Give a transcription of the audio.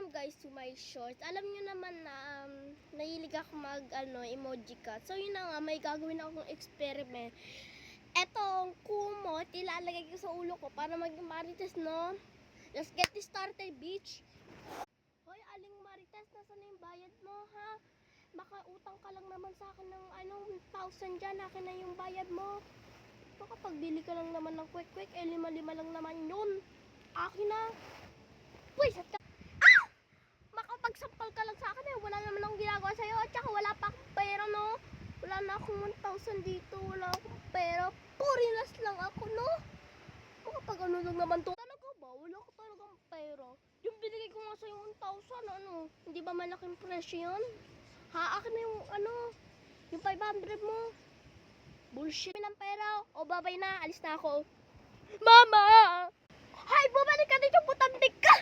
welcome guys to my shorts. Alam nyo naman na nahilig ako mag emoji cut. So yun na nga, may gagawin akong experiment. Etong kumot, ilalagay ko sa ulo ko para maging marites, no? Let's get this started, bitch. Hoy, aling marites, nasa na yung bayad mo, ha? Makautang ka lang naman sa akin ng 1,000 dyan. Akin na yung bayad mo. Baka pagbili ka lang naman ng quick, 5 lang naman yun. Akin na. Pwisat ka. Makapagsampal ka lang sa akin eh. Wala naman akong ginagawa sa'yo. At saka wala pa akong pera, no? Wala na akong 1,000 dito. Wala akong pera. Purinas lang ako, no? Makapag lang naman to. Talaga ba? Wala ko talagang pera. Yung binigay ko nga sa'yo 1,000, hindi ba malaking presyo yun? Ha? Akin na yung yung 500 mo. Bullshit ng pera. O babay na. Alis na ako. Mama! Hay! Bumalik ka dito! Butandik ka!